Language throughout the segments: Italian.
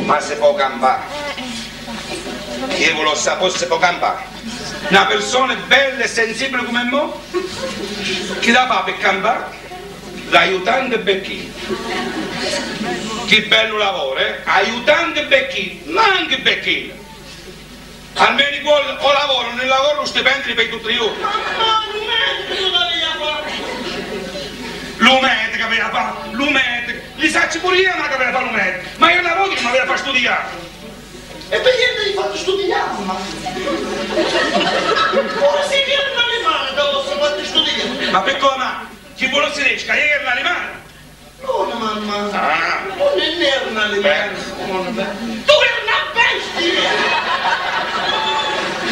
Ma se può campare. Io volevo sapere se può campare. Una persona bella e sensibile come me, chi la fa per campare? L'aiutante becchino. Che bello lavoro, eh? Aiutante becchino, ma anche becchino. Almeno i vuole o lavoro, nel lavoro lo stipendio per tutti i giorni. Ma l'umete che aveva fatto, l'umete, li sacci pure io ma che aveva fatto l'umete, ma io lavoro che mi aveva fatto studiare. E perché ti hai fatto studiare, mamma? Ora sei che è un animale che lo fatto studiare. Ma per come? Chi vuole si dice che è un animale? No, mamma. Ah. Non è un animale. Tu eri una bestia!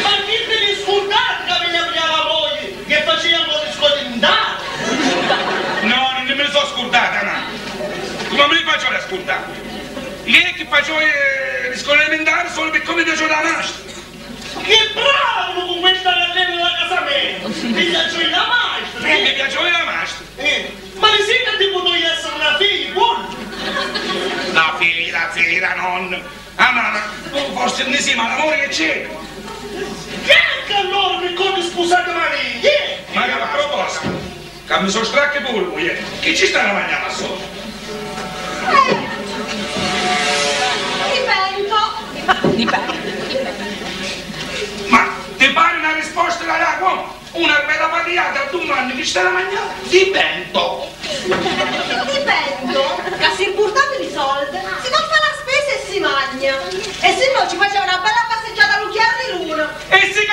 Ma chi te li scordate che aveva la moglie che facevano le scordindate? No, non me ne sono scordata, no. Come me li faccio a scordare? Io che faccio le scuole elementari solo per come piace la nascita. Che bravo con questa gallina della casa mia! Mi piace la maestra! Mi piace la maestra. Ma ne sai che ti potevi essere una figlia buona? La figlia, nonna. Ah mamma, tu forse ne sei, ma l'amore che c'è? Che allora mi conti sposata Maria? Maria, a proposito, che mi sono stracche pure, moglie. Chi ci sta a mangiare a sopra? Dipende. Ma ti pare una risposta da là? Una bella padiata a domani che sta a mangiare? Dipendo. Dipendo, che si portate i soldi, si non fa la spesa e si mangia. E se no ci faceva una bella passeggiata all'occhiale di luna. E si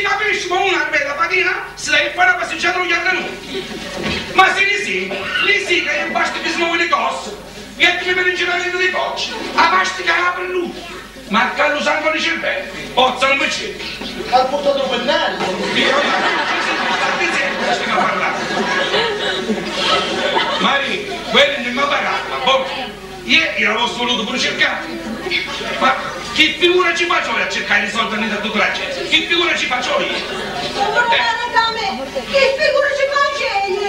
capisce, ma una bella patina se lei fa una passeggiata all'occhiale di luna. Ma se lì sì che basta che si muove le cose, e che mi per il giramento di cocci, a basta che apre lui. Ma che lo sangue di cervello, pozza non mi c'è. Ha portato un pennello. Io state sempre stiamo a parlare. Maria, quello non mi ha pagato, ma poi io l'avevo voluto pure cercare. Ma che figura ci faccio io a cercare i soldi da tutta la gente? Che figura ci faccio io? Non lo da me, che figura ci faccio io?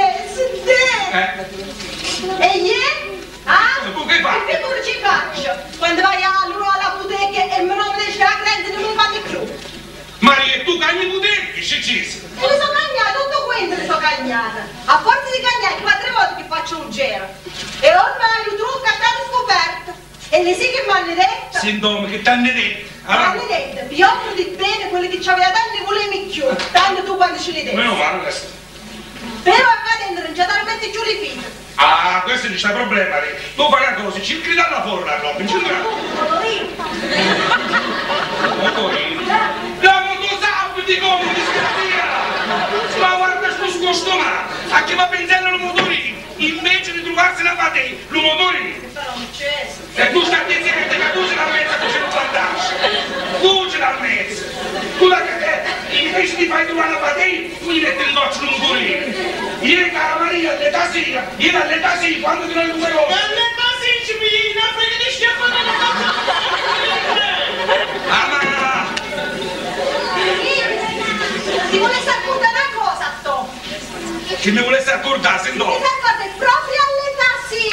E io? Ah? Tu che fai? Che figura ci faccio? Quando vai alla bottega e mi non mi dici la credita non mi fanno più. Maria, tu cagni putetti, ci ci. E mi sono cagnata, tutto questo mi sono cagnata. A forza di cagnare 4 volte che faccio un giro. E ormai il trucco è stato scoperto. E le sì che mi hanno detto? Sintomi che ti hanno detto? Mi hanno detto, vi offro di bene quelli che ci aveva dato ne volevi più. Tanto tu quando ce li devi. Meno male questo. Però a dentro non c'è da mettere giù le figlie. Ah, questo non c'è problema, Maria. Tu fai una cosa, cerchi dalla forna, no? Non c'è motorino. La motosap di come di scappia! Ma guarda sto scostomato, a chi va pensando al motorino, invece di trovarsi una patente, il motorino. E tu stai dicendo che tu sei la mezza che c'è un vantaggio. Tu ce l'hai mezza. Tu la invece di fare trovare una patente, tu gli metti in doccia un motorino. Ieri cara Maria, all'età sì, ieri all'età sì, quando ti noi 2 ore. All'età sì, ci pigli una frega di schiaffone Ah, ma... Ti volessi accordare una cosa, sto. Che mi volesse accordare, se Ti no? sei accorta proprio all'età sì,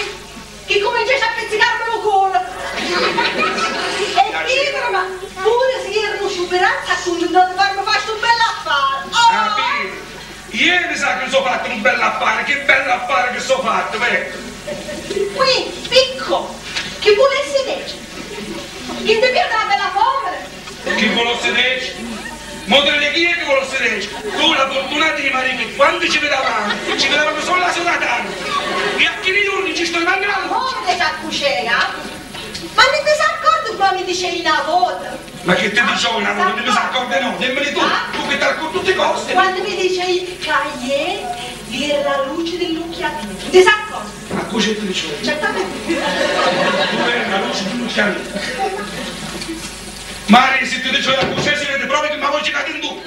che cominciaci a pizzicarmi il culo. E Pietro, ma pure se erano superati, a cui non farmi fare sto bello affare. Ah, Pietro, ieri mi sa che mi sono fatto un bel affare, che bello affare che sono fatto, beh. Qui, picco, che volessi dire? Che ti piace una bella fome? Chi volesse dire? Modere chi è che volesse dire? Tu la fortuna di Maria, che quando ci vedevamo solo la sodatana. E a chi giorni ci sto mangiando? Come ti sa cucina? Ma non ti sei accorto come mi dicevi una volta? Ma che ti dicevo una volta? Non mi si accorge no, dimmeli tu, tu che ti racconti tutte cose. Quando mi dicevi che ieri vi era la luce dell'occhiatino, ti sei accorto? Ma cosa ti dicevo? Certamente. Tu eri la luce dell'occhialino. Maria, se ti dicevo la luce si vede proprio che mi avevo girato in tu.